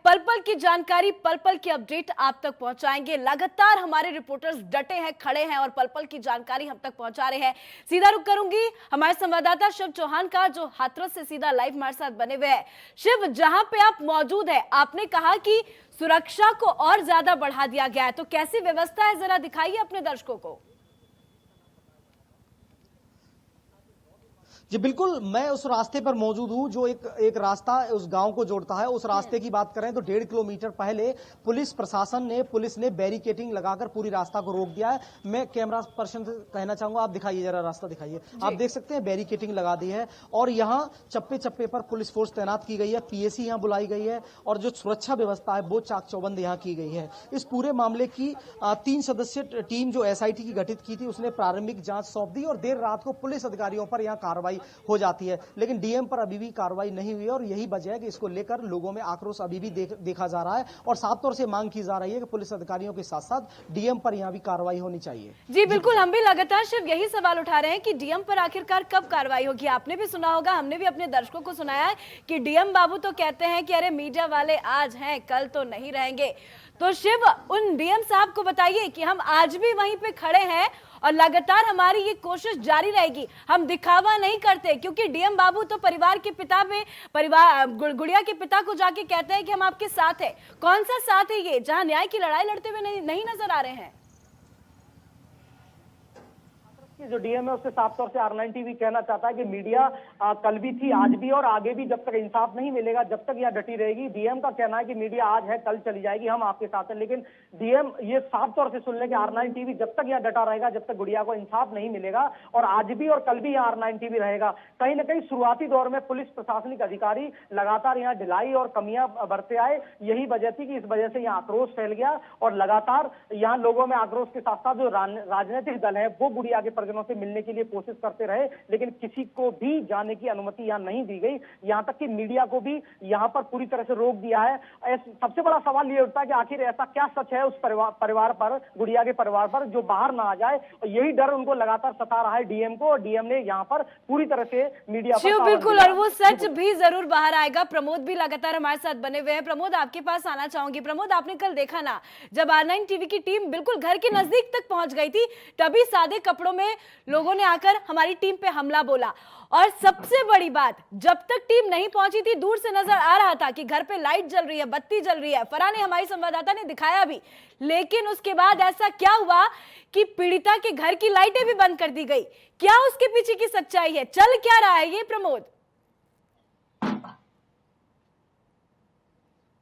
पल पल की जानकारी, पल पल की अपडेट आप तक पहुंचाएंगे। लगातार हमारे रिपोर्टर्स डटे हैं, खड़े हैं और पल पल की जानकारी हम तक पहुंचा रहे हैं। सीधा रुख करूंगी हमारे संवाददाता शिव चौहान का, जो हाथरस से सीधा लाइव हमारे साथ बने हुए हैं। शिव, जहां पे आप मौजूद हैं, आपने कहा कि सुरक्षा को और ज्यादा बढ़ा दिया गया है, तो कैसी व्यवस्था है, जरा दिखाइए अपने दर्शकों को। जी बिल्कुल, मैं उस रास्ते पर मौजूद हूँ जो एक रास्ता उस गांव को जोड़ता है। उस रास्ते की बात करें तो 1.5 किलोमीटर पहले पुलिस ने बैरिकेटिंग लगाकर पूरी रास्ता को रोक दिया है। मैं कैमरा पर्सन से कहना चाहूंगा, आप दिखाइए, जरा रास्ता दिखाइए। आप देख सकते हैं बैरिकेटिंग लगा दी है और यहाँ चप्पे चप्पे पर पुलिस फोर्स तैनात की गई है, पीएसी यहाँ बुलाई गई है और जो सुरक्षा व्यवस्था है वो चाक चौबंद यहाँ की गई है। इस पूरे मामले की 3 सदस्यीय टीम जो एसआईटी की गठित की थी, उसने प्रारंभिक जांच सौंप दी और देर रात को पुलिस अधिकारियों पर यहाँ कार्रवाई हो जाती है, लेकिन डीएम पर अभी भी कार्रवाई नहीं हुई है और यही वजह है कि इसको लेकर लोगों में आक्रोश अभी भी देखा जा रहा है और साफ तौर से मांग की जा रही है कि पुलिस अधिकारियों के साथ साथ डीएम पर यहां भी कार्रवाई होनी चाहिए। जी बिल्कुल, हम भी लगातार सिर्फ यही सवाल उठा रहे हैं कि डीएम पर आखिरकार कब कार्रवाई होगी। आपने भी सुना होगा, हमने भी अपने दर्शकों को सुनाया है कि डीएम बाबू तो कहते हैं कि अरे मीडिया वाले आज हैं, कल तो नहीं रहेंगे। तो शिव, उन डीएम साहब को बताइए कि हम आज भी वहीं पे खड़े हैं और लगातार हमारी ये कोशिश जारी रहेगी। हम दिखावा नहीं करते, क्योंकि डीएम बाबू तो परिवार के पिता में गुड़िया के पिता को जाके कहते हैं कि हम आपके साथ हैं। कौन सा साथ है ये, जहां न्याय की लड़ाई लड़ते हुए नहीं नजर आ रहे हैं? जो डीएम है उससे साफ तौर से R9 टीवी कहना चाहता है कि मीडिया कल भी थी, आज भी और आगे भी जब तक इंसाफ नहीं मिलेगा, जब तक यह डटी रहेगी। डीएम का कहना है कि मीडिया आज है, कल चली जाएगी, हम आपके साथ हैं। लेकिन डीएम ये साफ तौर से सुन ले कि R9 टीवी जब तक यह डटा रहेगा, जब तक गुड़िया को इंसाफ नहीं मिलेगा, और आज भी और कल भी यहाँ R9 टीवी रहेगा। कहीं ना कहीं शुरुआती दौर में पुलिस प्रशासनिक अधिकारी लगातार यहाँ ढिलाई और कमियां बरते आए। यही वजह थी कि इस वजह से यहाँ आक्रोश फैल गया और लगातार यहाँ लोगों में आक्रोश के साथ साथ जो राजनीतिक दल है वो गुड़िया के परिजनों से मिलने के लिए कोशिश करते रहे, लेकिन किसी को भी जाने की अनुमति यहाँ नहीं दी गई। यहाँ तक कि मीडिया को भी यहाँ पर पूरी तरह से रोक दिया है। सबसे बड़ा सवाल ये उठता है कि आखिर ऐसा क्या सच है उस परिवार पर, गुड़िया के परिवार पर, जो बाहर ना आ जाए। और यही डर उनको लगातार सता रहा है डीएम को, और डीएम ने यहाँ पर पूरी तरह से मीडिया पर बिल्कुल, और वो सच भी जरूर बाहर आएगा। प्रमोद भी लगातार हमारे साथ बने हुए हैं। प्रमोद, आपके पास आना चाहूंगी। प्रमोद, आपने कल देखा ना, जब R9 टीवी की टीम बिल्कुल घर के नजदीक तक पहुंच गई थी, तभी सादे कपड़ों में लोगों ने आकर हमारी टीम पे हमला बोला। और सबसे बड़ी बात, जब तक टीम नहीं पहुंची थी, दूर से नजर आ रहा था कि घर पे लाइट जल रही है, बत्ती जल रही है। फरहान ने, हमारी संवाददाता ने दिखाया भी, लेकिन उसके बाद ऐसा क्या हुआ कि पीड़िता के घर की लाइटें भी बंद कर दी गई। क्या उसके पीछे की सच्चाई है, चल क्या रहा है ये प्रमोद?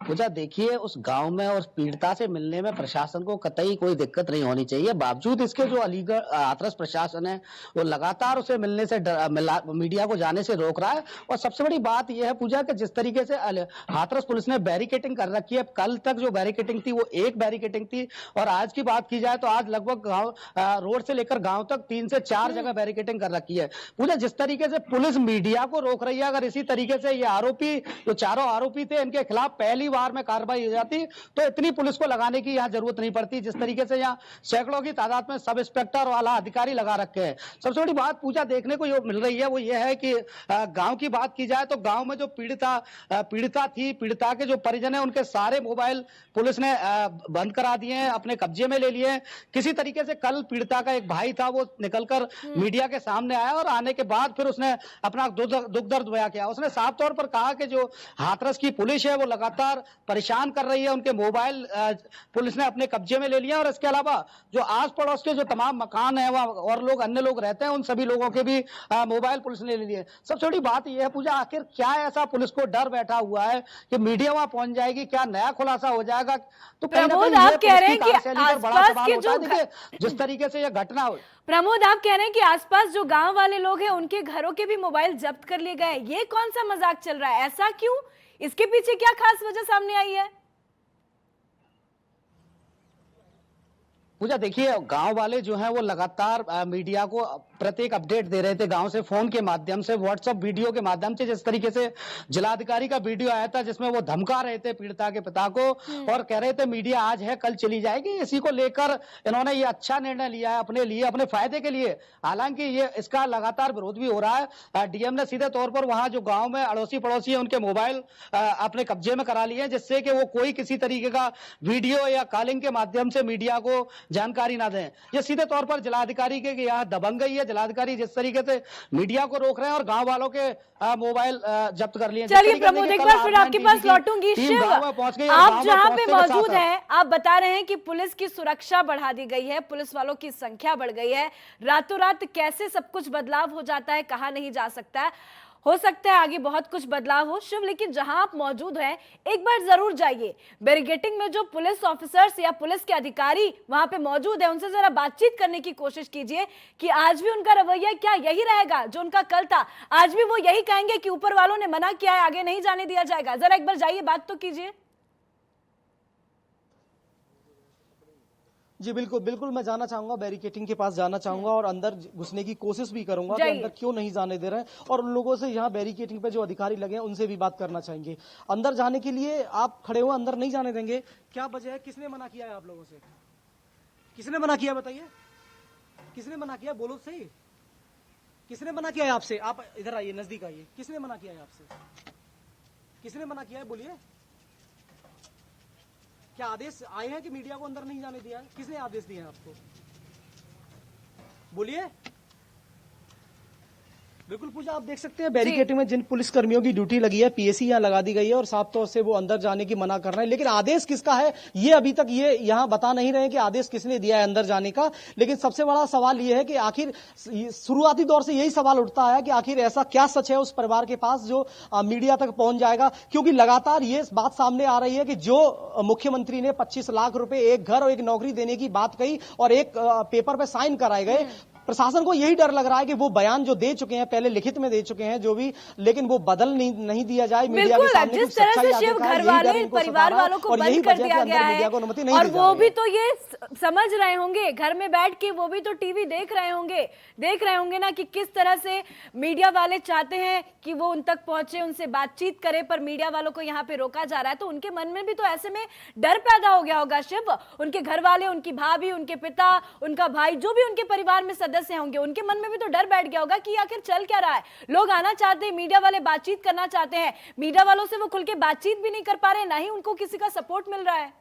पूजा, देखिए, उस गांव में और पीड़िता से मिलने में प्रशासन को कतई कोई दिक्कत नहीं होनी चाहिए। बावजूद इसके जो अलीगढ़ हाथरस प्रशासन है वो लगातार उसे मिलने से मीडिया को जाने से रोक रहा है। और सबसे बड़ी बात यह है पूजा कि जिस तरीके से हाथरस पुलिस ने बैरिकेटिंग कर रखी है, कल तक जो बैरिकेटिंग थी वो एक बैरिकेटिंग थी, और आज की बात की जाए तो आज लगभग गाँव रोड से लेकर गाँव तक 3 से 4 जगह बैरिकेटिंग कर रखी है। पूजा, जिस तरीके से पुलिस मीडिया को रोक रही है, अगर इसी तरीके से ये आरोपी, जो चारों आरोपी थे, इनके खिलाफ पहली बार में कार्रवाई हो जाती तो इतनी पुलिस को लगाने की यहां जरूरत नहीं पड़ती। जिस तरीके से यहां सैकड़ों की तादाद में सब इंस्पेक्टर वाला अधिकारी लगा रखे हैं। सबसे बड़ी बात पूजा देखने को जो मिल रही है वो ये है कि गांव की बात की जाए तो गांव में जो पीड़िता थी, पीड़िता के जो परिजन है, उनके सारे मोबाइल पुलिस ने बंद करा दिए हैं, अपने कब्जे में ले लिए। किसी तरीके से कल पीड़िता का एक भाई था, वो निकलकर मीडिया के सामने आया और आने के बाद फिर उसने अपना दुख दर्द बयां किया। उसने साफ तौर पर कहा कि जो हाथरस की पुलिस है वो लगातार परेशान कर रही है, उनके मोबाइल पुलिस ने अपने कब्जे में ले लिया, और इसके अलावा जो आस पड़ोस के जो तमाम मकान है वहां और लोग, अन्य लोग रहते हैं, उन सभी लोगों के भी मोबाइल पुलिस ने ले लिए। सबसे बड़ी बात यह है पूजा, आखिर क्या ऐसा पुलिस को डर बैठा हुआ है कि मीडिया वहां पहुंच जाएगी, क्या नया खुलासा हो जाएगा? तो प्रमोद, आप कह रहे हैं कि आसपास के जो जिस तरीके से यह घटना हो, प्रमोद, आप कह रहे हैं कि आसपास जो गांव वाले लोग हैं उनके घरों के भी मोबाइल जब्त कर लिए गए। ये कौन सा मजाक चल रहा है? ऐसा क्यों? इसके पीछे क्या खास वजह सामने आई है? पूजा देखिए, गांव वाले जो हैं वो लगातार मीडिया को प्रत्येक अपडेट दे रहे थे गांव से, फोन के माध्यम से, व्हाट्सएप वीडियो के माध्यम से। जिस तरीके से जिलाधिकारी का वीडियो आया था जिसमें वो धमका रहे थे पीड़िता के पिता को और कह रहे थे मीडिया आज है कल चली जाएगी, इसी को लेकर इन्होंने ये अच्छा निर्णय लिया है अपने लिए, अपने फायदे के लिए। हालांकि ये इसका लगातार विरोध भी हो रहा है। डीएम ने सीधे तौर पर वहां जो गांव में अड़ोसी पड़ोसी है उनके मोबाइल अपने कब्जे में करा लिए हैं, जिससे कि वो कोई किसी तरीके का वीडियो या कॉलिंग के माध्यम से मीडिया को जानकारी ना दें। ये सीधे तौर पर जिलाधिकारी के यहाँ दबंगई है। जिलाधिकारी जिस तरीके से मीडिया को रोक रहे हैं और गांव वालों के मोबाइल जब्त कर लिए। चलिए प्रमोद, एक बार फिर आपके पास लौटूंगी। शिव, आप जहां पे मौजूद हैं, आप बता रहे हैं कि पुलिस की सुरक्षा बढ़ा दी गई है, पुलिस वालों की संख्या बढ़ गई है। रातों रात कैसे सब कुछ बदलाव हो जाता है कहा नहीं जा सकता है, हो सकता है आगे बहुत कुछ बदलाव हो। शिव, लेकिन जहां आप मौजूद हैं एक बार जरूर जाइए, बैरिकेटिंग में जो पुलिस ऑफिसर्स या पुलिस के अधिकारी वहां पे मौजूद है उनसे जरा बातचीत करने की कोशिश कीजिए कि आज भी उनका रवैया क्या यही रहेगा जो उनका कल था। आज भी वो यही कहेंगे कि ऊपर वालों ने मना किया है, आगे नहीं जाने दिया जाएगा। जरा एक बार जाइए, बात तो कीजिए। जी बिल्कुल बिल्कुल, मैं जाना चाहूंगा, बैरिकेटिंग के पास जाना चाहूंगा और अंदर घुसने की कोशिश भी करूंगा कि अंदर क्यों नहीं जाने दे रहे हैं, और उन लोगों से यहाँ बैरिकेटिंग पे जो अधिकारी लगे हैं उनसे भी बात करना चाहेंगे। अंदर जाने के लिए आप खड़े हो, अंदर नहीं जाने देंगे, क्या वजह है? किसने मना किया है आप लोगों से? किसने मना किया बताइए, किसने मना किया? बोलो सही, किसने मना किया है आपसे? आप इधर आइए, नजदीक आइए, किसने मना किया है आपसे? किसने मना किया है बोलिए? क्या आदेश आए हैं कि मीडिया को अंदर नहीं जाने दिया है? किसने आदेश दिए हैं आपको? बोलिए। बिल्कुल पूजा, आप देख सकते हैं बैरिकेटिंग में जिन पुलिसकर्मियों की ड्यूटी लगी है, पीएसी यहाँ लगा दी गई है और साफ तौर से वो अंदर जाने की मना कर रहे हैं। लेकिन आदेश किसका है ये अभी तक ये यहाँ बता नहीं रहे हैं कि आदेश किसने दिया है अंदर जाने का। लेकिन सबसे बड़ा सवाल ये है कि आखिर शुरुआती दौर से यही सवाल उठता है कि आखिर ऐसा क्या सच है उस परिवार के पास जो मीडिया तक पहुंच जाएगा, क्योंकि लगातार ये बात सामने आ रही है कि जो मुख्यमंत्री ने 25 लाख रुपए, एक घर और एक नौकरी देने की बात कही और एक पेपर पे साइन कराए गए, प्रशासन को यही डर लग रहा है कि वो बयान जो दे चुके हैं, पहले लिखित में दे चुके हैं जो भी, लेकिन वो बदल नहीं दिया जाए मीडिया के सामने। जिस तरह से शिव घर वाले परिवार वालों को बंद कर दिया गया है और वो भी तो ये समझ रहे होंगे, घर में बैठ के वो भी तो टीवी देख रहे होंगे ना कि किस तरह से मीडिया वाले चाहते हैं कि वो उन तक पहुंचे, उनसे बातचीत करे, पर मीडिया वालों को यहाँ पे रोका जा रहा है। तो उनके मन में भी तो ऐसे में डर पैदा हो गया होगा शिव। उनके घर वाले, उनकी भाभी, उनके पिता, उनका भाई, जो भी उनके परिवार में सदस्य होंगे, उनके मन में भी तो डर बैठ गया होगा कि आखिर चल क्या रहा है। लोग आना चाहते हैं, मीडिया वाले बातचीत करना चाहते हैं, मीडिया वालों से वो खुल के बातचीत भी नहीं कर पा रहे, ना ही उनको किसी का सपोर्ट मिल रहा है।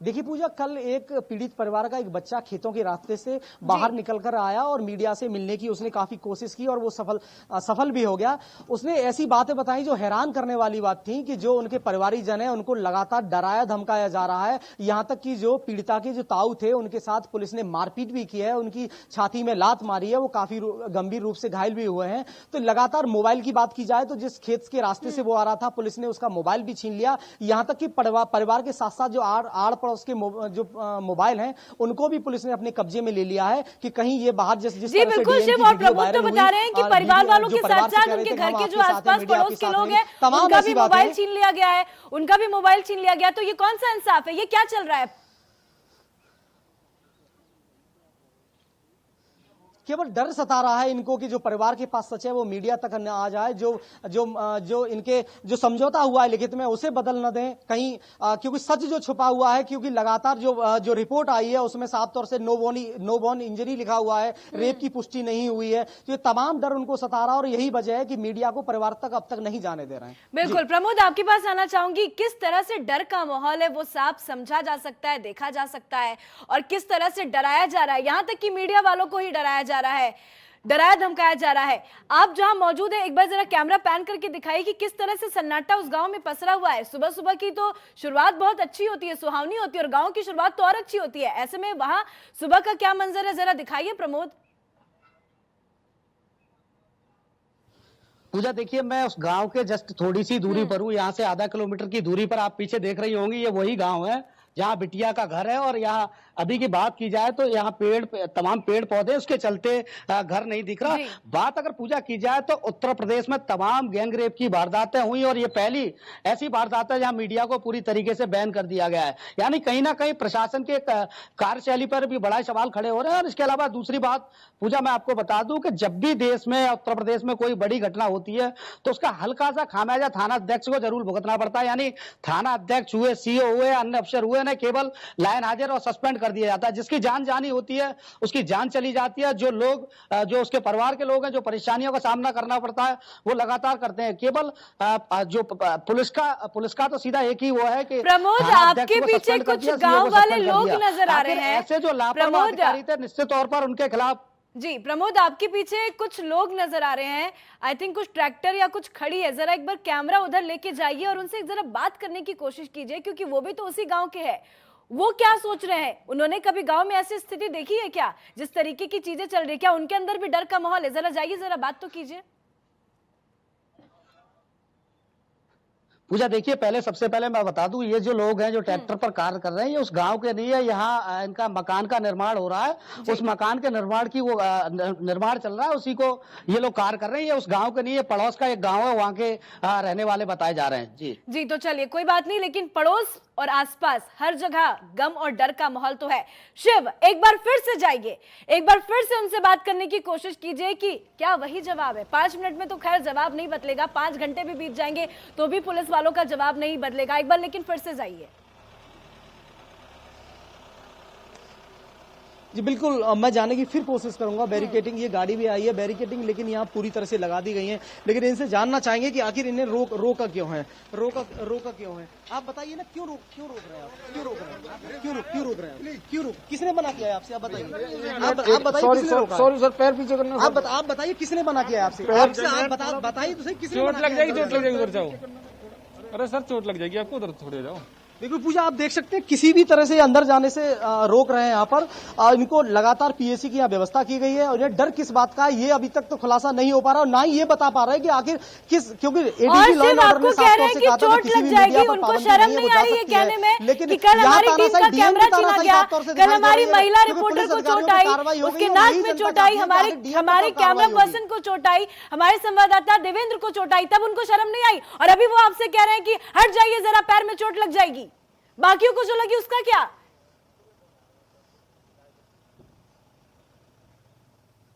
देखिए पूजा, कल एक पीड़ित परिवार का एक बच्चा खेतों के रास्ते से बाहर निकलकर आया और मीडिया से मिलने की उसने काफी कोशिश की और वो सफल भी हो गया। उसने ऐसी बातें बताई जो हैरान करने वाली बात थी कि जो उनके परिवारिक जन है उनको लगातार डराया धमकाया जा रहा है। यहाँ तक कि जो पीड़िता के जो ताऊ थे उनके साथ पुलिस ने मारपीट भी की है, उनकी छाती में लात मारी है, वो काफी गंभीर रूप से घायल भी हुए हैं। तो लगातार मोबाइल की बात की जाए तो जिस खेत के रास्ते से वो आ रहा था, पुलिस ने उसका मोबाइल भी छीन लिया। यहाँ तक कि परिवार के साथ साथ जो आड़ पड़ोस के जो मोबाइल हैं उनको भी पुलिस ने अपने कब्जे में ले लिया है कि कहीं ये बाहर जिस तरह से बिल्कुल शिव, और प्रमोद तो बता रहे हैं कि परिवार वालों के साथ साथ उनके घर के जो आसपास पड़ोस के लोग हैं उनका भी मोबाइल छीन लिया गया है, उनका भी मोबाइल छीन लिया गया। तो ये कौन सा इंसाफ है, ये क्या चल रहा है? केवल डर सता रहा है इनको कि जो परिवार के पास सच है वो मीडिया तक न आ जाए, जो इनके जो समझौता हुआ है लिखित में उसे बदल न दें कहीं, क्योंकि सच जो छुपा हुआ है, क्योंकि लगातार जो रिपोर्ट आई है उसमें साफ तौर से नो बोर्न इंजरी लिखा हुआ है, रेप की पुष्टि नहीं हुई है। तो ये तमाम डर उनको सता रहा है और यही वजह है कि मीडिया को परिवार तक अब तक नहीं जाने दे रहे हैं। बिल्कुल प्रमोद, आपके पास आना चाहूंगी, किस तरह से डर का माहौल है वो साफ समझा जा सकता है, देखा जा सकता है, और किस तरह से डराया जा रहा है, यहां तक कि मीडिया वालों को ही डराया जा रहा है, डराया धमकाया जा रहा है। आप जहां मौजूद है एक बार जरा कैमरा पैन करके दिखाइए कि किस तरह से सन्नाटा उस गांव में पसरा हुआ है। सुबह सुबह की तो शुरुआत बहुत अच्छी होती है, सुहावनी होती है, और गांव की शुरुआत तो और अच्छी होती है। ऐसे में वहां सुबह का क्या मंजर है, जरा दिखाइए प्रमोद। पूजा देखिए, मैं उस गांव के जस्ट थोड़ी सी दूरी पर हूँ, यहाँ से आधा किलोमीटर की दूरी पर आप पीछे देख रही होंगी, ये वही गांव है जहाँ बिटिया का घर है, और यहाँ अभी की बात की जाए तो यहाँ तमाम पेड़ पौधे, उसके चलते घर नहीं दिख रहा। जी। बात अगर पूजा की जाए तो उत्तर प्रदेश में तमाम गैंग रेप की वारदातें हुई, और ये पहली ऐसी वारदात है जहाँ मीडिया को पूरी तरीके से बैन कर दिया गया है। यानी कहीं ना कहीं प्रशासन के कार्यशैली पर भी बड़ा सवाल खड़े हो रहे हैं। और इसके अलावा दूसरी बात पूजा, मैं आपको बता दूं कि जब भी देश में, उत्तर प्रदेश में कोई बड़ी घटना होती है तो उसका हल्का सा खामियाजा थाना अध्यक्ष को जरूर भुगतना पड़ता है। यानी थाना अध्यक्ष हुए, सीओ हुए, अन्य अफसर हुए, ने केवल लाइन हाजिर और सस्पेंड कर दिया जाता है। जिसकी जान जानी होती है उसकी जान चली जाती है। जो लोग, जो उसके परिवार के लोग हैं, जो परेशानियों का सामना करना पड़ता है, वो लगातार करते हैं। केवल जो पुलिस का तो सीधा एक ही वो है कि प्रमोद, थाना अध्यक्ष आपके को पीछे सस्पेंड कर कुछ दिया, गांव CO को वाले सस्पेंड कर लोग दिया। नजर आ आखिर रहे हैं। ऐसे जो लापरवाह प्रमोद, अधिकारी थे, निश्चित तौर पर उनके खिलाफ। जी प्रमोद, आपके पीछे कुछ लोग नजर आ रहे हैं। आई थिंक कुछ ट्रैक्टर या कुछ खड़ी है। जरा एक बार कैमरा उधर लेके जाइए और उनसे जरा बात करने की कोशिश कीजिए, क्योंकि वो भी तो उसी गांव के हैं। वो क्या सोच रहे हैं? उन्होंने कभी गांव में ऐसी स्थिति देखी है क्या? जिस तरीके की चीजें चल रही है, क्या उनके अंदर भी डर का माहौल है? जरा जाइए, जरा बात तो कीजिए। पूजा देखिए, सबसे पहले मैं बता दूं, ये जो लोग हैं जो ट्रैक्टर पर कार्य कर रहे हैं, ये उस गांव के नहीं है। यहाँ इनका मकान का निर्माण हो रहा है। उस मकान के निर्माण की वो निर्माण चल रहा है, उसी को ये लोग कार्य कर रहे हैं। ये उस गांव के नहीं है, पड़ोस का एक गांव है, वहां के रहने वाले बताए जा रहे हैं। जी जी, तो चलिए कोई बात नहीं, लेकिन पड़ोस और आसपास हर जगह गम और डर का माहौल तो है। शिव, एक बार फिर से जाइए, एक बार फिर से उनसे बात करने की कोशिश कीजिए कि क्या वही जवाब है। 5 मिनट में तो खैर जवाब नहीं बदलेगा, 5 घंटे भी बीत जाएंगे तो भी पुलिस वालों का जवाब नहीं बदलेगा। एक बार लेकिन फिर से जाइए। जी बिल्कुल, मैं जाने की फिर कोशिश करूंगा। बैरिकेटिंग, ये गाड़ी भी आई है बैरिकेटिंग, लेकिन यहाँ पूरी तरह से लगा दी गई है। लेकिन इनसे जानना चाहेंगे कि आखिर इन्हें रोका क्यों है, रोका क्यों है। आप बताइए ना, क्यों रोक रहे हैं आप? क्यों रोक रहे हैं? क्यों रोक? किसने मना किया है आपसे? आप बताइए, आप बताइए किसने रोका? सॉरी सर, पैर पीछे करना। आप बताइए किसने मना किया है आपसे? आप बताइए तो सही, किसने चोट मना लग किया है? जाएगी, उधर जाओ। अरे सर, चोट लग जाएगी आपको, उधर थोड़े जाओ। देखिए पूजा, आप देख सकते हैं किसी भी तरह से अंदर जाने से रोक रहे हैं यहाँ पर। इनको लगातार पीएसी की यहाँ व्यवस्था की गई है, और ये डर किस बात का है ये अभी तक तो खुलासा नहीं हो पा रहा, और ना ही ये बता पा रहे हैं कि आखिर किस, क्योंकि एडीजी लॉ एंड ऑर्डर ने साफ तौर से कहा था कि किसी भी मीडिया पर पाबंदी नहीं है, वो जा सकती है। लेकिन कल हमारी टीम का डीएम कैमरा की छीना तानाशाही गया, साफ तौर से कल दिखाई दे हमारी रही है, महिला क्योंकि रिपोर्टर पुलिस को अधिकारियों चोट पर आई, कार्रवाई हो उसके गई, और नाक यही में जनता चोट चाहती आई, है कि हमारे आखिर डीएम पर हमारे कैमरा कार्रवाई होगी। पर्सन को चोट आई, हमारे संवाददाता देवेंद्र को चोट आई, तब उनको शर्म नहीं आई, और अभी वो आपसे कह रहे हैं कि हट जाइए जरा, पैर में चोट लग जाएगी। बाकियों को जो लगी उसका क्या?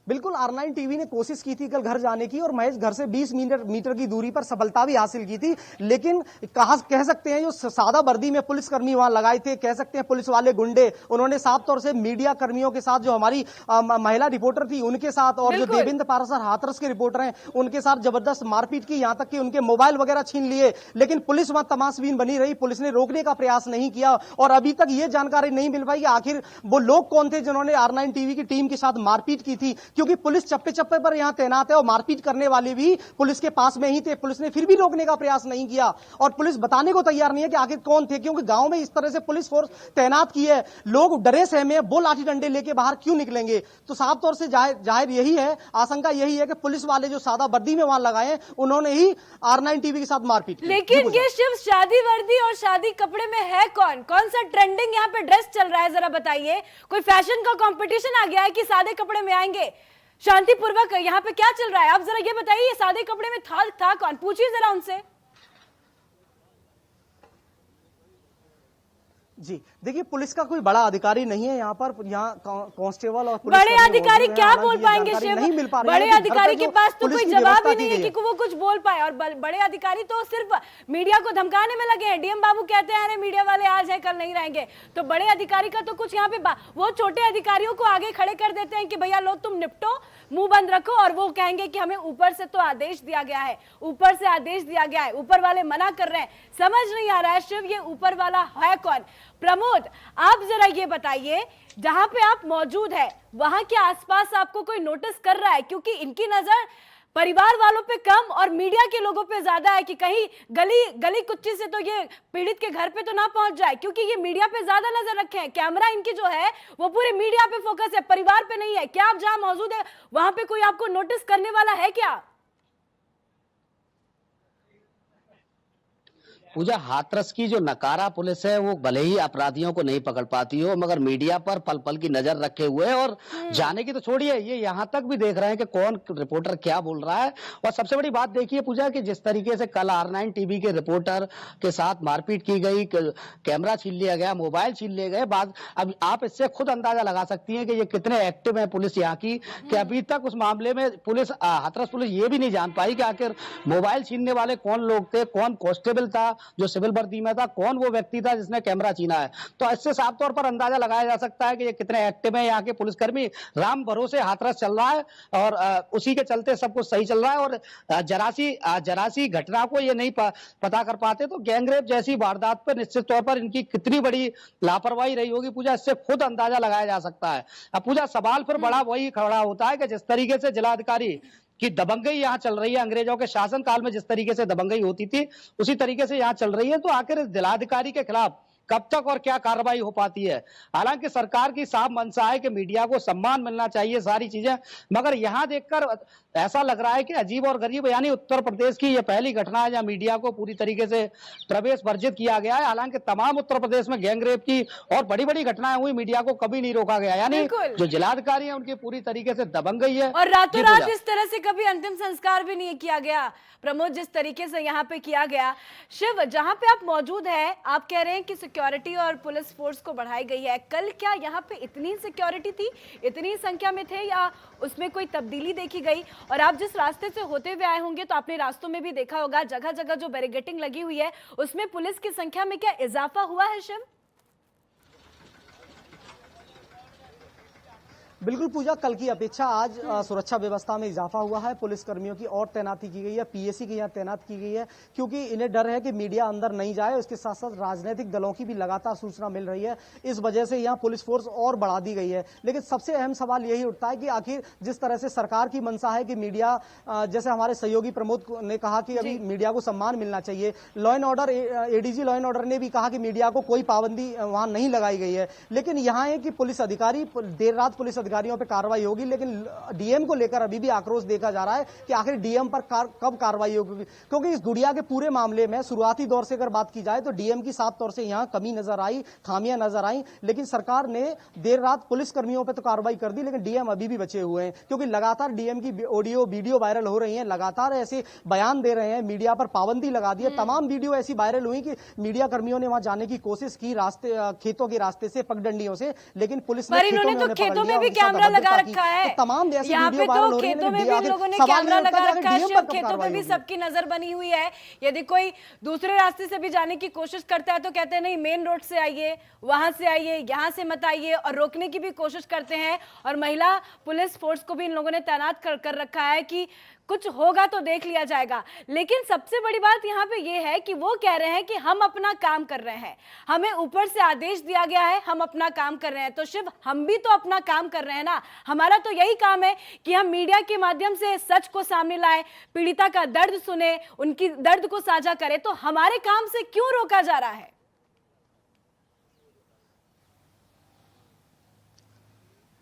बिल्कुल, R9 टीवी ने कोशिश की थी कल घर जाने की, और महज घर से 20 मीटर की दूरी पर सफलता भी हासिल की थी। लेकिन कह सकते हैं जो सादा वर्दी में पुलिसकर्मी वहां लगाए थे, कह सकते हैं पुलिस वाले गुंडे, उन्होंने साफ तौर से मीडिया कर्मियों के साथ, जो हमारी महिला रिपोर्टर थी उनके साथ, और जो देवेंद्र पारासर हाथरस के रिपोर्टर हैं उनके साथ जबरदस्त मारपीट की, यहां तक कि उनके मोबाइल वगैरह छीन लिए। लेकिन पुलिस वहां तमाशबीन बनी रही, पुलिस ने रोकने का प्रयास नहीं किया, और अभी तक ये जानकारी नहीं मिल पाई कि आखिर वो लोग कौन थे जिन्होंने R9 टीवी की टीम के साथ मारपीट की थी, क्योंकि पुलिस चप्पे चप्पे पर यहां तैनात है, और मारपीट करने वाले भी पुलिस के पास में ही थे। पुलिस ने फिर भी रोकने का प्रयास नहीं किया, और पुलिस बताने को तैयार नहीं है कि आखिर कौन थे, क्योंकि गांव में इस तरह से पुलिस फोर्स तैनात की है, लोग डरे सहमे, वो लाठी डंडे लेके बाहर क्यों निकलेंगे। तो साफ तौर से जाहिर यही है, आशंका यही है कि पुलिस वाले जो सादा वर्दी में वहां लगाए हैं उन्होंने ही R9 टीवी के साथ मारपीट की। लेकिन ये शिव, शादी वर्दी और शादी कपड़े में है कौन? कौन सा ट्रेंडिंग यहाँ पे ड्रेस चल रहा है? जरा बताइए, कोई फैशन का कंपटीशन आ गया है कि सादे कपड़े में आएंगे? शांतिपूर्वक यहाँ पे क्या चल रहा है? आप जरा ये बताइए, ये सादे कपड़े में था कौन? पूछिए जरा उनसे। जी देखिए, पुलिस का कोई बड़ा अधिकारी नहीं है यहाँ पर, यहाँ कांस्टेबल और पुलिस बड़े अधिकारी क्या बोल पाएंगे शिव? नहीं मिल पा रही बड़े है, अधिकारी के पास तो कोई जवाब ही नहीं है है कि वो कुछ बोल पाए, और बड़े अधिकारी तो सिर्फ मीडिया को धमकाने में लगे हैं। डीएम बाबू कहते हैं अरे मीडिया वाले आज है कल नहीं रहेंगे, तो बड़े अधिकारी का तो कुछ यहाँ पे वो छोटे अधिकारियों को आगे खड़े कर देते हैं कि भैया लो तुम निपटो, मुंह बंद रखो, और वो कहेंगे कि हमें ऊपर से तो आदेश दिया गया है, ऊपर से आदेश दिया गया है, ऊपर वाले मना कर रहे हैं। समझ नहीं आ रहा है शिव, ये ऊपर वाला है कौन? प्रमोद, आप जरा ये बताइए, जहां पे आप मौजूद है वहां के आसपास आपको कोई नोटिस कर रहा है? क्योंकि इनकी नजर परिवार वालों पे कम और मीडिया के लोगों पे ज्यादा है कि कहीं गली कुच्ची से तो ये पीड़ित के घर पे तो ना पहुंच जाए, क्योंकि ये मीडिया पे ज्यादा नजर रखे हैं। कैमरा इनकी जो है वो पूरे मीडिया पे फोकस है, परिवार पे नहीं है। क्या आप जहां मौजूद है वहां पे कोई आपको नोटिस करने वाला है क्या? पूजा, हाथरस की जो नकारा पुलिस है वो भले ही अपराधियों को नहीं पकड़ पाती हो, मगर मीडिया पर पल पल की नजर रखे हुए है। और जाने की तो छोड़िए, ये यहाँ तक भी देख रहे हैं कि कौन रिपोर्टर क्या बोल रहा है। और सबसे बड़ी बात देखिए पूजा, कि जिस तरीके से कल R9 टीवी के रिपोर्टर के साथ मारपीट की गई, कैमरा छीन लिया गया, मोबाइल छीन लिए गए, बाद अब आप इससे खुद अंदाजा लगा सकती हैं कि ये कितने एक्टिव है पुलिस यहाँ की, कि अभी तक उस मामले में पुलिस, हाथरस पुलिस ये भी नहीं जान पाई कि आखिर मोबाइल छीनने वाले कौन लोग थे, कौन कांस्टेबल था जो सिविल वर्दी में था, कौन वो व्यक्ति था जिसने कैमरा छीना है। तो इससे साफ तौर पर अंदाजा लगाया जा सकता है कि ये कितने एक्टिव है यहाँ के पुलिसकर्मी। राम भरोसे हाथरस चल रहा है और उसी के चलते सब कुछ सही चल रहा है। और जरा सी घटना को ये नहीं पता कर पाते तो गैंगरेप जैसी वारदात पर निश्चित तौर पर इनकी कितनी बड़ी लापरवाही रही होगी पूजा, इससे खुद अंदाजा लगाया जा सकता है। अब पूजा, सवाल फिर बड़ा वही खड़ा होता है कि जिस तरीके से जिलाधिकारी की दबंगई यहाँ चल रही है, अंग्रेजों के शासन काल में जिस तरीके से दबंगई होती थी उसी तरीके से यहाँ चल रही है, तो आखिर इस जिलाधिकारी के खिलाफ कब तक और क्या कार्रवाई हो पाती है। हालांकि सरकार की साफ मंशा है कि मीडिया को सम्मान मिलना चाहिए, सारी चीजें, मगर यहाँ देखकर ऐसा लग रहा है कि अजीब और गरीब, यानी उत्तर प्रदेश की यह पहली घटना है जहां मीडिया को पूरी तरीके से प्रवेश वर्जित किया गया है। हालांकि तमाम उत्तर प्रदेश में गैंगरेप की और बड़ी बड़ी घटनाएं हुई, मीडिया को कभी नहीं रोका गया, यानी जो जिलाधिकारी है उनकी पूरी तरीके से दबंगई है। और रातों रात इस तरह से कभी अंतिम संस्कार भी नहीं किया गया प्रमोद, जिस तरीके से यहाँ पे किया गया। शिव, जहाँ पे आप मौजूद हैं, आप कह रहे हैं कि सिक्योरिटी और पुलिस फोर्स को बढ़ाई गई है। कल क्या यहाँ पे इतनी सिक्योरिटी थी, इतनी संख्या में थे, या उसमें कोई तब्दीली देखी गई? और आप जिस रास्ते से होते हुए आए होंगे तो आपने रास्तों में भी देखा होगा, जगह जगह जो बैरिकेडिंग लगी हुई है उसमें पुलिस की संख्या में क्या इजाफा हुआ है शिव? बिल्कुल पूजा, कल की अपेक्षा आज सुरक्षा व्यवस्था में इजाफा हुआ है। पुलिस कर्मियों की और तैनाती की गई है, पीएसी की यहाँ तैनात की गई है, क्योंकि इन्हें डर है कि मीडिया अंदर नहीं जाए। उसके साथ साथ राजनीतिक दलों की भी लगातार सूचना मिल रही है, इस वजह से यहाँ पुलिस फोर्स और बढ़ा दी गई है। लेकिन सबसे अहम सवाल यही उठता है कि आखिर जिस तरह से सरकार की मंशा है कि मीडिया, जैसे हमारे सहयोगी प्रमोद ने कहा कि अभी मीडिया को सम्मान मिलना चाहिए, law and order, ADG law and order ने भी कहा कि मीडिया को कोई पाबंदी वहां नहीं लगाई गई है। लेकिन यहाँ है कि पुलिस अधिकारी, देर रात पुलिस अधिकारियों पर कार्रवाई होगी, लेकिन डीएम को लेकर अभी भी आक्रोश देखा जा रहा है कि आखिर डीएम पर कब कार्रवाई होगी। क्योंकि इस गुड़िया के पूरे मामले में शुरुआती दौर से अगर बात की जाए तो डीएम की साफ तौर से यहां कमी नजर आई, खामियां नजर आई, लेकिन सरकार ने देर रात पुलिस कर्मियों पर तो कार्रवाई कर दी, लेकिन डीएम अभी भी बचे हुए हैं। क्योंकि लगातार डीएम की ऑडियो वीडियो वायरल हो रही है, लगातार ऐसे बयान दे रहे हैं, मीडिया पर पाबंदी लगा दी है। तमाम वीडियो ऐसी वायरल हुई कि मीडिया कर्मियों ने वहां जाने की कोशिश की, रास्ते खेतों के रास्ते से, पगडंडियों से, लेकिन पुलिस ने खेतों में भी कैमरा लगा रखा है। तो तमाम ऐसी यहाँ पे तो खेतों में भी लोगों ने कैमरा लगा रखा है, खेतों में भी सबकी नजर बनी हुई है। यदि कोई दूसरे रास्ते से भी जाने की कोशिश करता है तो कहते हैं नहीं, मेन रोड से आइए, वहां से आइए, यहाँ से मत आइए, और रोकने की भी कोशिश करते हैं। और महिला पुलिस फोर्स को भी इन लोगों ने तैनात कर रखा है कि कुछ होगा तो देख लिया जाएगा। लेकिन सबसे बड़ी बात यहाँ पे ये है कि वो कह रहे हैं कि हम अपना काम कर रहे हैं, हमें ऊपर से आदेश दिया गया है, हम अपना काम कर रहे हैं। तो शिव, हम भी तो अपना काम कर रहे हैं ना, हमारा तो यही काम है कि हम मीडिया के माध्यम से सच को सामने लाएं, पीड़िता का दर्द सुने, उनकी दर्द को साझा करें। तो हमारे काम से क्यों रोका जा रहा है?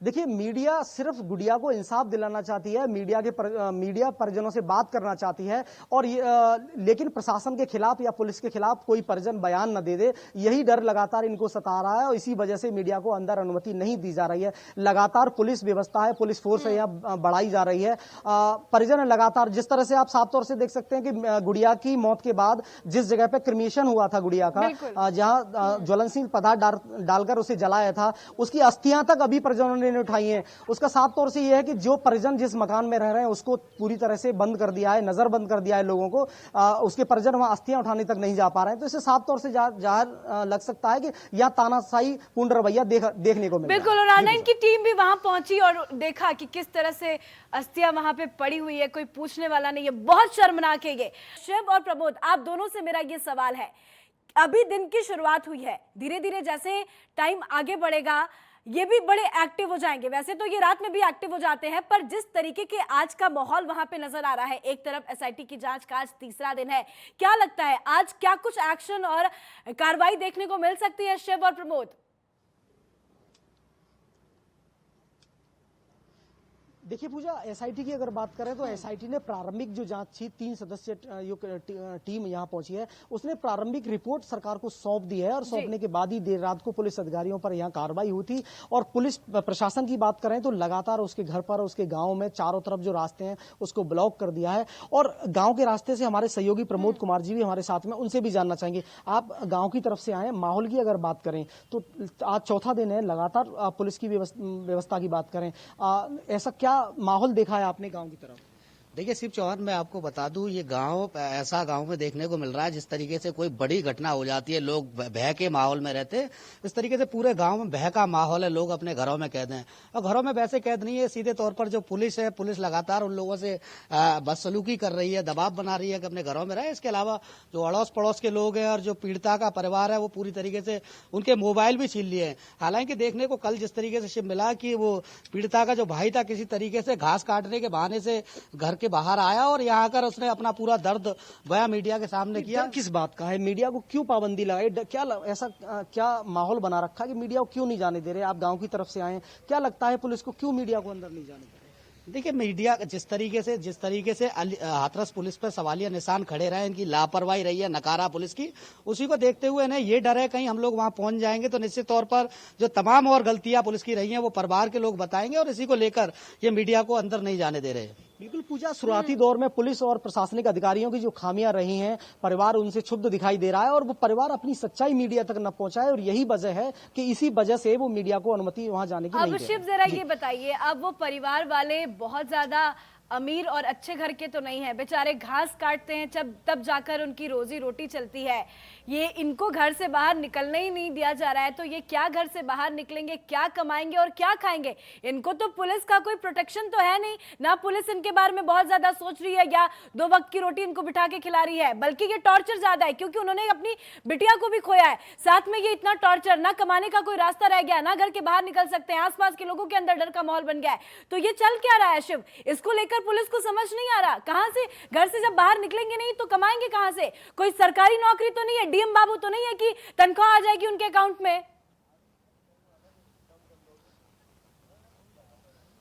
देखिए, मीडिया सिर्फ गुड़िया को इंसाफ दिलाना चाहती है, मीडिया परिजनों से बात करना चाहती है, और लेकिन प्रशासन के खिलाफ या पुलिस के खिलाफ कोई परिजन बयान न दे दे, यही डर लगातार इनको सता रहा है, और इसी वजह से मीडिया को अंदर अनुमति नहीं दी जा रही है। लगातार पुलिस व्यवस्था है, पुलिस फोर्स है यहाँ बढ़ाई जा रही है। परिजन लगातार, जिस तरह से आप साफ तौर से देख सकते हैं कि गुड़िया की मौत के बाद जिस जगह पे क्रिमेशन हुआ था गुड़िया का, जहां ज्वलनशील पदार्थ डालकर उसे जलाया था, उसकी अस्थियां तक अभी परिजनों ने उठाई है। उसका साफ तौर से यह है कि जो परिजन जिस मकान में रह रहे हैं उसको पूरी तरह से बंद कर दिया है, नजर बंद कर दिया है लोगों को, उसके परिजन वहां अस्थियां उठाने तक नहीं जा पा रहे हैं। तो इससे साफ तौर से जाहिर लग सकता है कि यह तानाशाही पूर्ण रवैया देखने को मिला। बिल्कुल, और R9 की टीम भी वहां पहुंची और देखा कि किस तरह से अस्थियां वहां पे पड़ी हुई है, कोई पूछने वाला नहीं है। बहुत शर्मनाक है ये। शिव और प्रमोद, आप दोनों से मेरा ये सवाल है, अभी दिन की शुरुआत हुई है, धीरे धीरे जैसे टाइम आगे बढ़ेगा ये भी बड़े एक्टिव हो जाएंगे। वैसे तो ये रात में भी एक्टिव हो जाते हैं, पर जिस तरीके के आज का माहौल वहां पे नजर आ रहा है, एक तरफ एसआईटी की जांच का आज तीसरा दिन है, क्या लगता है आज क्या कुछ एक्शन और कार्रवाई देखने को मिल सकती है शिव और प्रमोद? देखिए पूजा, एसआईटी की अगर बात करें तो एसआईटी ने प्रारंभिक जो जांच थी, 3 सदस्यीय टीम यहां पहुंची है, उसने प्रारंभिक रिपोर्ट सरकार को सौंप दी है और सौंपने के बाद ही देर रात को पुलिस अधिकारियों पर यहां कार्रवाई हुई थी। और पुलिस प्रशासन की बात करें तो लगातार उसके घर पर, उसके गांव में चारों तरफ जो रास्ते हैं उसको ब्लॉक कर दिया है। और गांव के रास्ते से हमारे सहयोगी प्रमोद कुमार जी भी हमारे साथ में, उनसे भी जानना चाहेंगे। आप गांव की तरफ से आए, माहौल की अगर बात करें तो आज चौथा दिन है, लगातार पुलिस की व्यवस्था की बात करें, ऐसा क्या माहौल देखा है आपने गांव की तरफ? देखिए शिव चौहान, मैं आपको बता दूं, ये गांव ऐसा गांव में देखने को मिल रहा है जिस तरीके से कोई बड़ी घटना हो जाती है लोग भय के माहौल में रहते हैं। इस तरीके से पूरे गांव में भय का माहौल है, लोग अपने घरों में कैद हैं। और घरों में वैसे कैद नहीं है, सीधे तौर पर जो पुलिस है, पुलिस लगातार उन लोगों से बदसलूकी कर रही है, दबाव बना रही है कि अपने घरों में रहे। इसके अलावा जो अड़ोस पड़ोस के लोग हैं और जो पीड़िता का परिवार है, वो पूरी तरीके से उनके मोबाइल भी छीन लिए हैं। हालांकि देखने को कल जिस तरीके से शिव मिला कि वो पीड़िता का जो भाई था, किसी तरीके से घास काटने के बहाने से घर के बाहर आया और यहाँ आकर उसने अपना पूरा दर्द बयां मीडिया के सामने किया। किस बात का है? मीडिया को क्यों पाबंदी लगाई? क्या ऐसा क्या माहौल बना रखा है कि मीडिया को क्यों नहीं जाने दे रहे? आप गांव की तरफ से आए, क्या लगता है पुलिस को क्यों मीडिया को अंदर नहीं जाने दे रहे? देखिए, मीडिया जिस तरीके से हाथरस पुलिस पर सवालिया निशान खड़े रहे, इनकी लापरवाही रही है, नकारा पुलिस की, उसी को देखते हुए इन्हें ये डर है कहीं हम लोग वहां पहुंच जाएंगे तो निश्चित तौर पर जो तमाम और गलतियां पुलिस की रही हैं वो परिवार के लोग बताएंगे और इसी को लेकर ये मीडिया को अंदर नहीं जाने दे रहे। बिल्कुल पूजा, शुरुआती दौर में पुलिस और प्रशासनिक अधिकारियों की जो खामियां रही हैं, परिवार उनसे क्षुब्ध दिखाई दे रहा है और वो परिवार अपनी सच्चाई मीडिया तक न पहुंचाए और यही वजह है कि इसी वजह से वो मीडिया को अनुमति वहां जाने की नहीं दे रहे। अब शिव जरा ये बताइए, अब वो परिवार वाले बहुत ज्यादा अमीर और अच्छे घर के तो नहीं है, बेचारे घास काटते हैं तब जाकर उनकी रोजी रोटी चलती है। ये इनको घर से बाहर निकलने ही नहीं दिया जा रहा है, तो ये क्या घर से बाहर निकलेंगे, क्या कमाएंगे और क्या खाएंगे? इनको तो पुलिस का कोई प्रोटेक्शन तो है नहीं ना, पुलिस इनके बारे में बहुत ज्यादा सोच रही है या 2 वक्त की रोटी इनको बिठा के खिला रही है, बल्कि ये टॉर्चर ज्यादा है क्योंकि उन्होंने अपनी बिटिया को भी खोया है। साथ में ये इतना टॉर्चर, ना कमाने का कोई रास्ता रह गया, ना घर के बाहर निकल सकते हैं, आसपास के लोगों के अंदर डर का माहौल बन गया है। तो ये चल क्या रहा है शिव? इसको लेकर पुलिस को समझ नहीं आ रहा, कहां से घर से जब बाहर निकलेंगे नहीं तो कमाएंगे कहां से? कोई सरकारी नौकरी तो नहीं है, डीएम बाबू तो नहीं है कि तनख्वाह आ जाएगी उनके अकाउंट में।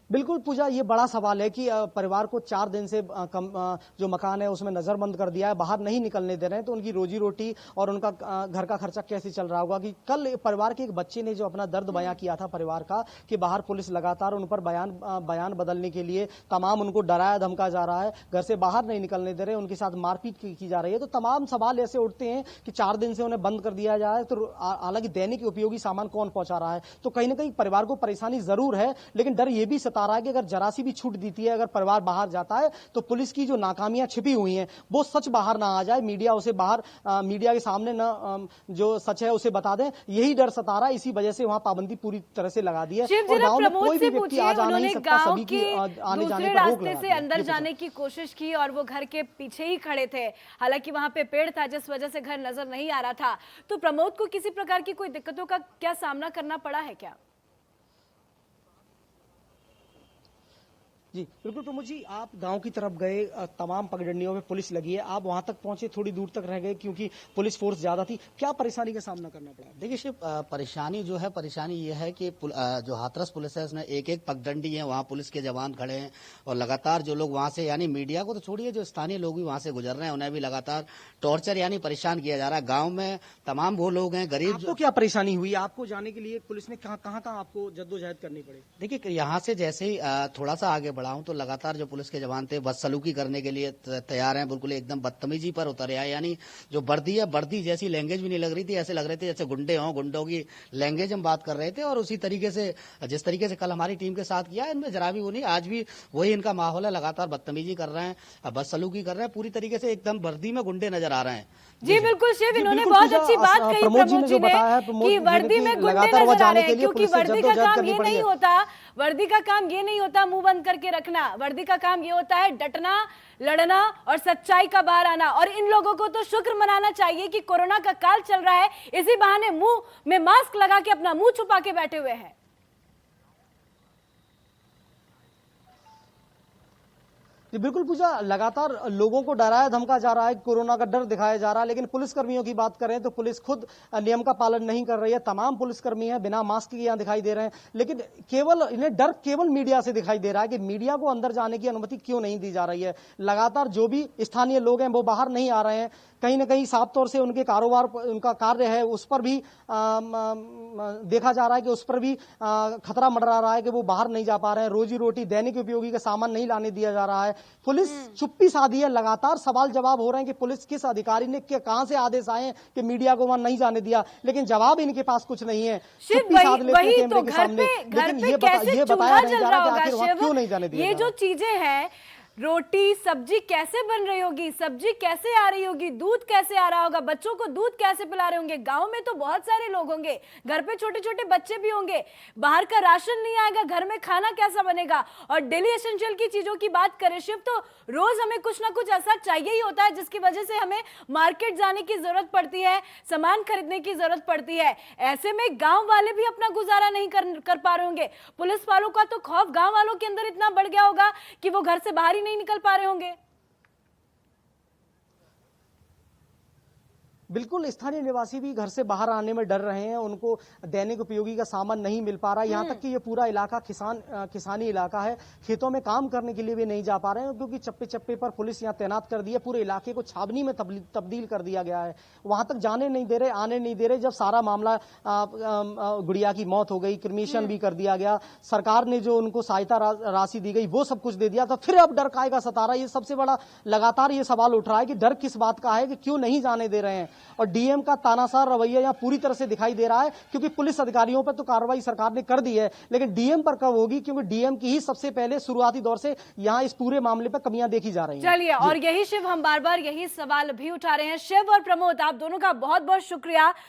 बिल्कुल पूजा, ये बड़ा सवाल है कि परिवार को 4 दिन से जो मकान है उसमें नजरबंद कर दिया है, बाहर नहीं निकलने दे रहे हैं, तो उनकी रोजी रोटी और उनका घर का खर्चा कैसे चल रहा होगा? कि कल परिवार के एक बच्चे ने जो अपना दर्द बयां किया था परिवार का, कि बाहर पुलिस लगातार उन पर बयान बदलने के लिए तमाम उनको डराया धमका जा रहा है, घर से बाहर नहीं निकलने दे रहे, उनके साथ मारपीट की जा रही है। तो तमाम सवाल ऐसे उठते हैं कि 4 दिन से उन्हें बंद कर दिया जाए, तो हालांकि दैनिक उपयोगी सामान कौन पहुंचा रहा है? तो कहीं ना कहीं परिवार को परेशानी जरूर है, लेकिन डर यह भी सता रहा है कि अगर जरा सी भी छूट देती है, अगर परिवार बाहर जाता है तो पुलिस की जो नाकामियां छिपी हुई हैं वो सच बाहर ना आ जाए, मीडिया उसे बाहर मीडिया के सामने न जो सच है उसे बता दें, यही डर सता रहा है। इसी वजह से वहां पाबंदी पूरी तरह से लगा दी है और गांव में कोई भी व्यक्ति आ जा नहीं सकता, सभी की आने जाने पर रोक लगा दी है। से अंदर जाने की कोशिश की और वो घर के पीछे ही खड़े थे, हालांकि वहां पे पेड़ था जिस वजह से घर नजर नहीं आ रहा था। तो प्रमोद को किसी प्रकार की कोई दिक्कतों का क्या सामना करना पड़ा है क्या? जी बिल्कुल प्रमोद जी, आप गांव की तरफ गए, तमाम पगडंडियों में पुलिस लगी है, आप वहां तक पहुंचे, थोड़ी दूर तक रह गए क्योंकि पुलिस फोर्स ज्यादा थी, क्या परेशानी का सामना करना पड़ा? देखिए शिव, परेशानी ये है कि जो हाथरस पुलिस है उसमें एक पगडंडी है, वहाँ पुलिस के जवान खड़े हैं और लगातार जो लोग वहां से, यानी मीडिया को तो छोड़िए, जो स्थानीय लोग भी वहां से गुजर रहे हैं उन्हें भी लगातार टॉर्चर यानी परेशान किया जा रहा है। गाँव में तमाम वो लोग हैं गरीब। आपको क्या परेशानी हुई? आपको जाने के लिए पुलिस ने कहाँ आपको जद्दोजहद करनी पड़ी? देखिए, यहाँ से जैसे ही थोड़ा सा आगे बढ़ा हूं तो लगातार जो पुलिस के जवान थे बदसलूकी करने के लिए तैयार हैं, बिल्कुल एकदम बदतमीजी पर उतरे हैं। यानी जो वर्दी है, वर्दी जैसी लैंग्वेज भी नहीं लग रही थी, ऐसे लग रहे थे जैसे गुंडे हों, गुंडों की लैंग्वेज हम बात कर रहे थे। और उसी तरीके से जिस तरीके से कल हमारी टीम के साथ किया, इनमें जरा भी वो नहीं, आज भी वही इनका माहौल है, लगातार बदतमीजी कर रहे हैं, बदसलूकी कर रहे हैं, पूरी तरीके से एकदम वर्दी में गुंडे नजर आ रहे हैं। जी बिल्कुल शिव, इन्होंने बहुत अच्छी बात कही प्रमोद जी ने कि वर्दी में गुंडे नजर आ रहे हैं, क्योंकि वर्दी का काम ये नहीं होता, वर्दी का काम ये नहीं होता मुंह बंद करके रखना, वर्दी का काम ये होता है डटना, लड़ना और सच्चाई का बाहर आना। और इन लोगों को तो शुक्र मनाना चाहिए कि कोरोना का काल चल रहा है, इसी बहाने मुंह में मास्क लगा के अपना मुंह छुपा के बैठे हुए हैं। जी बिल्कुल पूजा, लगातार लोगों को डराया धमका जा रहा है, कोरोना का डर दिखाया जा रहा है, लेकिन पुलिसकर्मियों की बात करें तो पुलिस खुद नियम का पालन नहीं कर रही है। तमाम पुलिसकर्मी हैं बिना मास्क के यहाँ दिखाई दे रहे हैं, लेकिन केवल इन्हें डर केवल मीडिया से दिखाई दे रहा है कि मीडिया को अंदर जाने की अनुमति क्यों नहीं दी जा रही है। लगातार जो भी स्थानीय लोग हैं वो बाहर नहीं आ रहे हैं, कहीं ना कहीं साफ तौर से उनके कारोबार, उनका कार्य है उस पर भी देखा जा रहा है कि उस पर भी खतरा मंडरा रहा है कि वो बाहर नहीं जा पा रहे हैं, रोजी रोटी दैनिक उपयोगी का सामान नहीं लाने दिया जा रहा है। पुलिस चुप्पी साधी है, लगातार सवाल जवाब हो रहे हैं कि पुलिस किस अधिकारी ने कहां से आदेश आए हैं कि मीडिया को वहां नहीं जाने दिया, लेकिन जवाब इनके पास कुछ नहीं है। चुप्पी साध लेते हैं कैमरे के सामने, लेकिन ये बताया नहीं जा रहा कि आखिर वहां क्यों नहीं जाने दिया। ये जो चीजें हैं, रोटी सब्जी कैसे बन रही होगी, सब्जी कैसे आ रही होगी, दूध कैसे आ रहा होगा, बच्चों को दूध कैसे पिला रहे होंगे। गांव में तो बहुत सारे लोग होंगे, घर पे छोटे छोटे बच्चे भी होंगे, बाहर का राशन नहीं आएगा, घर में खाना कैसा बनेगा। और डेली एसेंशियल की चीजों की बात करें शिव, तो रोज हमें कुछ ना कुछ ऐसा चाहिए ही होता है जिसकी वजह से हमें मार्केट जाने की जरूरत पड़ती है, सामान खरीदने की जरूरत पड़ती है। ऐसे में गांव वाले भी अपना गुजारा नहीं कर पा रहे होंगे। पुलिस वालों का तो खौफ गांव वालों के अंदर इतना बढ़ गया होगा कि वो घर से बाहर नहीं निकल पा रहे होंगे। बिल्कुल, स्थानीय निवासी भी घर से बाहर आने में डर रहे हैं, उनको दैनिक उपयोगी का सामान नहीं मिल पा रहा है। यहाँ तक कि ये पूरा इलाका किसानी इलाका है, खेतों में काम करने के लिए भी नहीं जा पा रहे हैं क्योंकि चप्पे चप्पे पर पुलिस यहाँ तैनात कर दी है। पूरे इलाके को छावनी में तब्दील कर दिया गया है, वहां तक जाने नहीं दे रहे, आने नहीं दे रहे। जब सारा मामला गुड़िया की मौत हो गई, क्रिमेशन भी कर दिया गया, सरकार ने जो उनको सहायता राशि दी गई वो सब कुछ दे दिया, तो फिर अब डर काहे का सता रहा है। ये सबसे बड़ा लगातार ये सवाल उठ रहा है कि डर किस बात का है कि क्यों नहीं जाने दे रहे हैं। और डीएम का तानाशाह रवैया यहाँ पूरी तरह से दिखाई दे रहा है, क्योंकि पुलिस अधिकारियों पर तो कार्रवाई सरकार ने कर दी है, लेकिन डीएम पर कब होगी, क्योंकि डीएम की ही सबसे पहले शुरुआती दौर से यहाँ इस पूरे मामले पर कमियां देखी जा रही हैं। चलिए, और यही शिव, हम बार बार यही सवाल भी उठा रहे हैं। शिव और प्रमोद, आप दोनों का बहुत बहुत शुक्रिया।